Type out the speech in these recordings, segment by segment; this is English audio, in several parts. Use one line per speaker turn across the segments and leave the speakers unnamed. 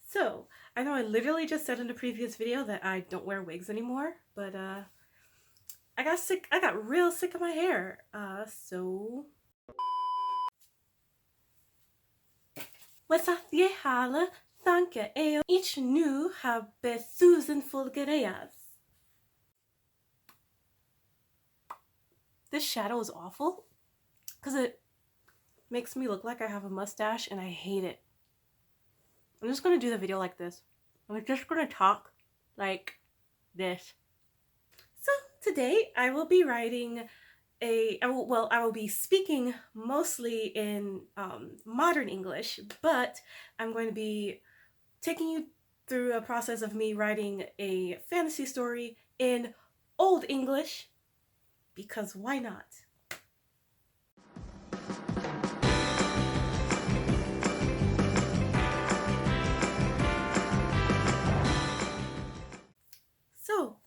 So, I know I literally just said in the previous video that I don't wear wigs anymore, but I got real sick of my hair. So What's the hale thanke eo each nu have besusen fulgereas. This shadow is awful because it makes me look like I have a mustache and I hate it. I'm just gonna do the video like this. I'm just gonna talk like this. So today I will be writing I will be speaking mostly in modern English, but I'm going to be taking you through a process of me writing a fantasy story in Old English, because why not? So,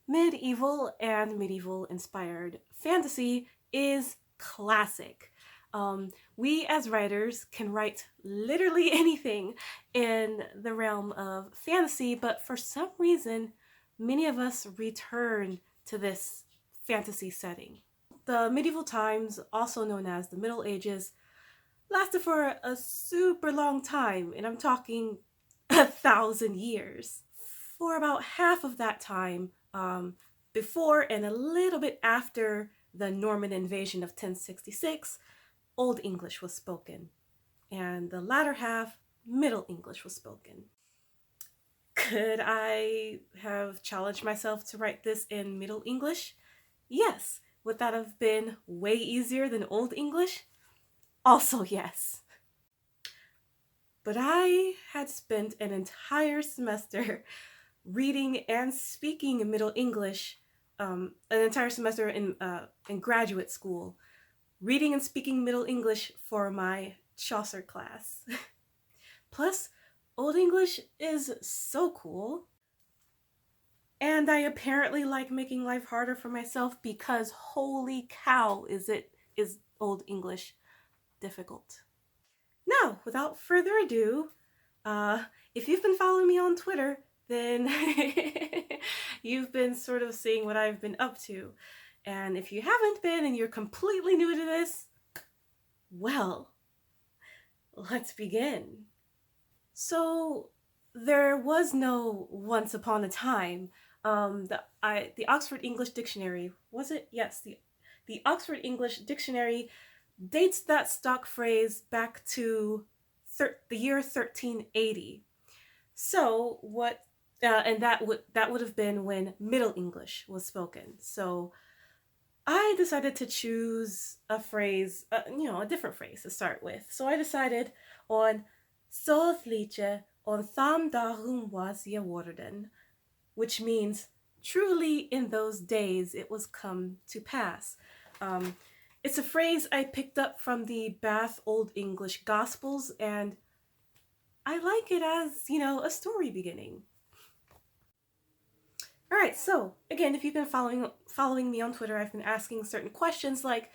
medieval and medieval inspired fantasy is classic. We as writers can write literally anything in the realm of fantasy, but for some reason, many of us return to this fantasy setting. The medieval times, also known as the Middle Ages, lasted for a super long time, and I'm talking 1,000 years. For about half of that time, before and a little bit after the Norman invasion of 1066, Old English was spoken, and the latter half, Middle English was spoken. Could I have challenged myself to write this in Middle English? Yes. Would that have been way easier than Old English? Also yes. But I had spent an entire semester reading and speaking Middle English, an entire semester in graduate school, reading and speaking Middle English for my Chaucer class. Plus, Old English is so cool. And I apparently like making life harder for myself because holy cow is Old English difficult. Now, without further ado, if you've been following me on Twitter, then you've been sort of seeing what I've been up to. And if you haven't been and you're completely new to this, well, let's begin. So there was no once upon a time. The Oxford English Dictionary, was it? Yes, the Oxford English Dictionary dates that stock phrase back to the year 1380. So what? And that would have been when Middle English was spoken. So I decided to choose a phrase, a different phrase to start with. So I decided on "Sothliche on tham darum was geworden," which means truly in those days it was come to pass. It's a phrase I picked up from the Bath Old English Gospels, and I like it as, a story beginning. Alright, so again, if you've been following me on Twitter, I've been asking certain questions like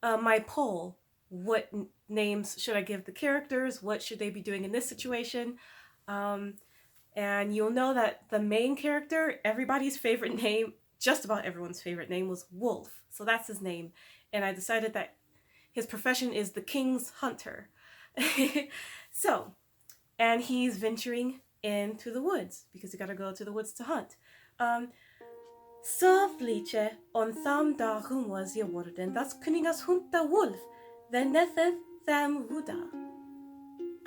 my poll. What names should I give the characters? What should they be doing in this situation? And you'll know that the main character, everybody's favorite name, just about everyone's favorite name, was Wulf. So that's his name. And I decided that his profession is the King's Hunter. So, and he's venturing into the woods because you gotta go to the woods to hunt. Sothliche on tham darum was geworden, das Königas Hunter Wulf, the netheth tham huda.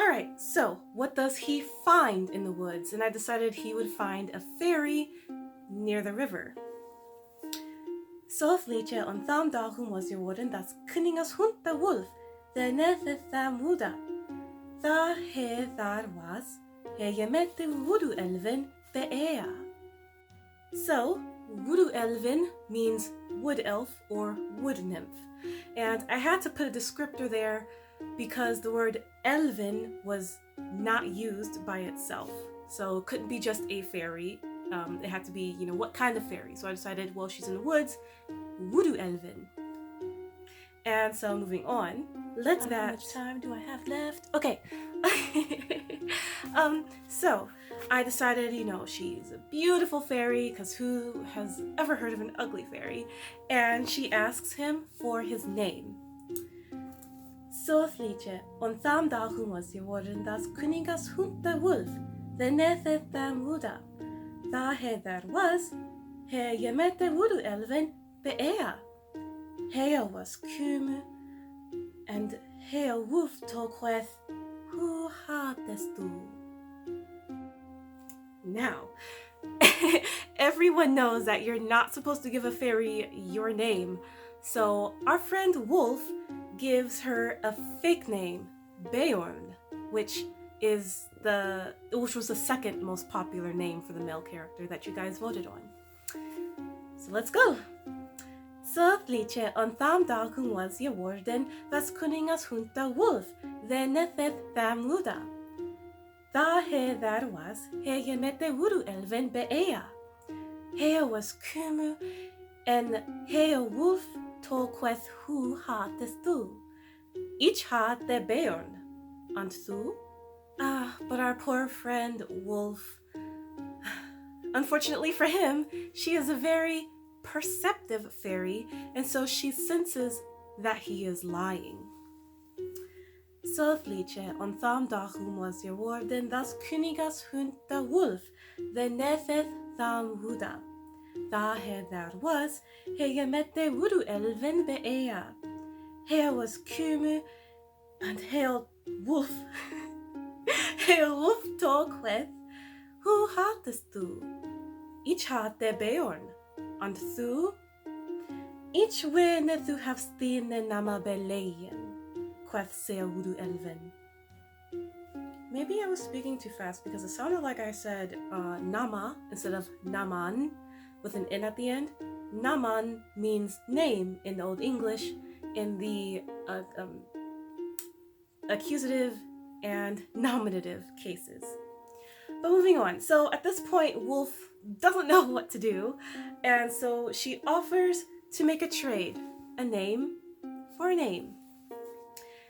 Alright, so what does he find in the woods? And I decided he would find a fairy near the river. Sothliche on tham darum was geworden, das Königas Hunter Wulf, the netheth tham huda. Thar he thar was, he mette voodoo elven beea. So, voodoo elven means wood elf or wood nymph. And I had to put a descriptor there because the word elven was not used by itself. So it couldn't be just a fairy. It had to be, what kind of fairy. So I decided, well, she's in the woods, voodoo elven. And so moving on, how much time do I have left? Okay. So I decided, she's a beautiful fairy, because who has ever heard of an ugly fairy? And she asks him for his name. Så liedje, on tham dagen was geworden das Königas Hund der Wulf, the nethet them Wuda. Da he there was, he je met de Wudu elven beea. He was kumu, and he Wulf talk with, who hadest du? Now, everyone knows that you're not supposed to give a fairy your name, so our friend Wulf gives her a fake name, Beorn, which was the second most popular name for the male character that you guys voted on. So let's go. Så liedje on tham dagen was geworden das Königas Hund der Wulf, the nethet them Wuda. Da he there was, he met de Wudu elven beea. He was kumu, and he Wulf talk with who hadest du. Each had the Beorn, and du? But our poor friend Wulf. Unfortunately for him, she is a very perceptive fairy, and so she senses that he is lying. Så liedje on tham dagen was geworden das Königas Hund der Wulf, the nethet tham Wuda. Da he there was, he met de Wudu elven beea. He was kumu, and he Wulf. He Wulf talk with, who hadest du? Each had the Beorn, and du? Each wene du have stine nama beleien. Queth sea Wudu elven. Maybe I was speaking too fast because it sounded like I said nama instead of naman with an N at the end. Naman means name in Old English in the accusative and nominative cases. But moving on. So at this point, Wulf doesn't know what to do, and so she offers to make a trade, a name for a name.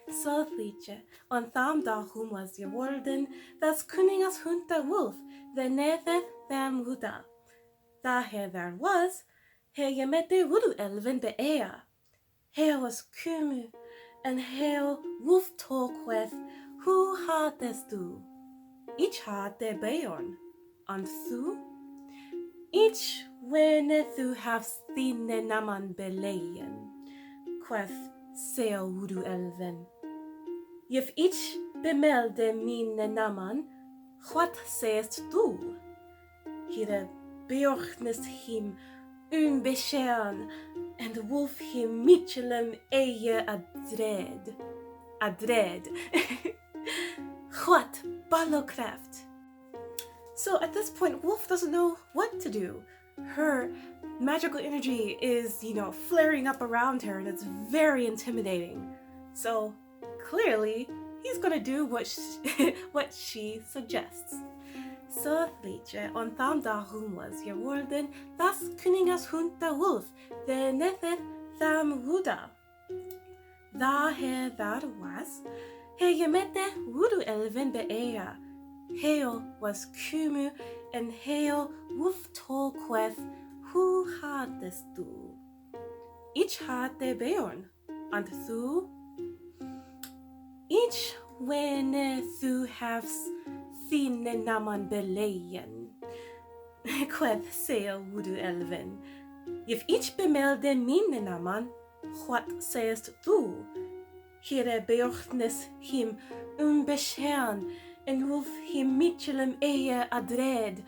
Så liedje, on tham dagen was geworden das Königas Hund der Wulf, the nethet them Wuda. Da he there was, he met de Wudu elven beea. He was kumu, and he Wulf talk with, who hadest du? Each had the Beorn, and du? Each wene du have stine naman beleien, queth sea Wudu elven. If each bemelde mine naman, what sayest du? Hire beochtnes him unbekjern, and Wulf him Michelem eie adred. What ballokraft? So at this point, Wulf doesn't know what to do. Her magical energy is, flaring up around her, and it's very intimidating. So clearly, he's gonna do what she suggests. Så liedje on tham dagen was geworden das Königas Hund der Wulf, the nethet tham Wuda. Da he there was, he met de Wudu elven beea. Heo was kumu, and Heo Wulf talk with, who hadest du? Each had the Beorn, and du? Each wene du have fine naman beleien, queth sea Wudu elven. If each bemelde mine naman, what sayest du? Hire beochtnes him unbekjern, and Wulf him Michelem eie adred,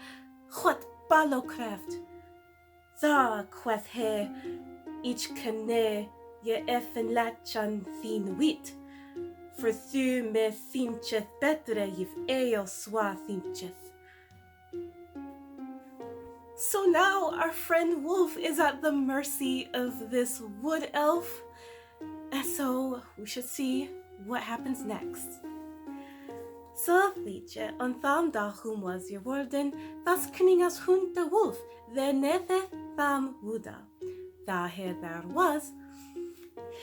what ballokraft? Da queth he, each kane je effen latchan fin wit, for thu me fincheth betre if eo swa fincheth. So now our friend Wulf is at the mercy of this wood elf, and so we should see what happens next. Så liedje on tham dagen was geworden das Königas Hund der Wulf, the nethet tham Wuda. Da he there was,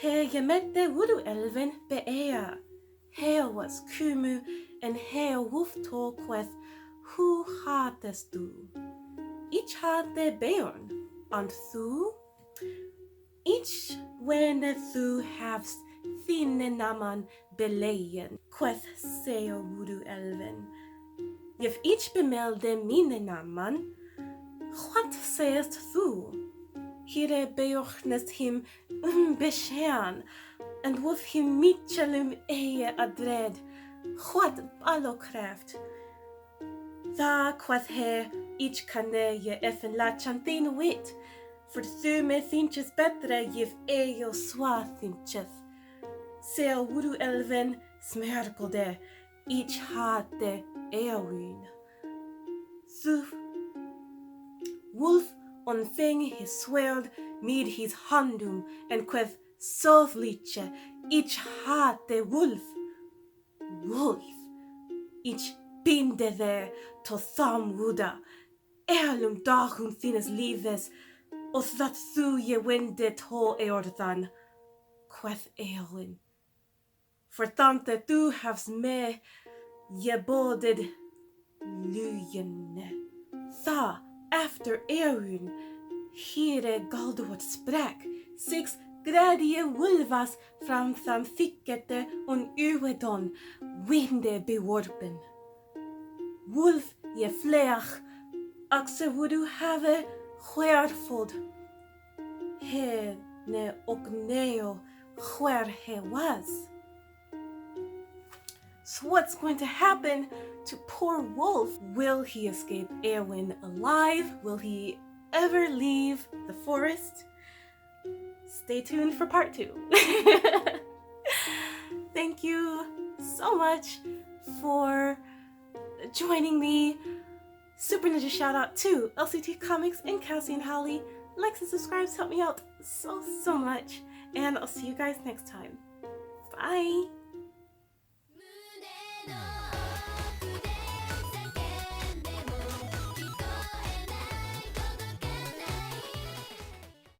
he met de Wudu elven beea. He was kumu, en he Wulf tog queth, hu hattest du? Ich hatte Beorn, and thu? Ich when thu havst thinne naman beleien, queth seo wudu elven. If ich bemelde mine naman, what sayest thu? Hire beochnes him beschern, and Wulf him mitchelum eie adred, what ballokraft? Da queth he, ich kanne je effen lachantin wit, for thu me thinches betre jif eo swa thinches. Seo wudu elven smerkelde, ich hatte eowyn. Thu Wulf onfing his swerd med his handum, and queth sovliche, ich hatte Wulf. Wulf, ich binde there to thamwuda, erlum dachum thines lives, os that thu je winde to eorthan, queth Eowyn. For tante thu havs me je boded lujene. Tha, after Eowyn, hire Galduot sprak, 6 gradie Wulvas fram tham thickete on uedon, winde beworpen. Wulf je fleach, axe wudu have huerfod. He ne ogneo where he was. So what's going to happen to poor Wulf? Will he escape Eowyn alive? Will he ever leave the forest? Stay tuned for part 2. Thank you so much for joining me. Super Ninja shout out to LCT-Comics and Casian Holly. Likes and subscribes help me out so much. And I'll see you guys next time. Bye!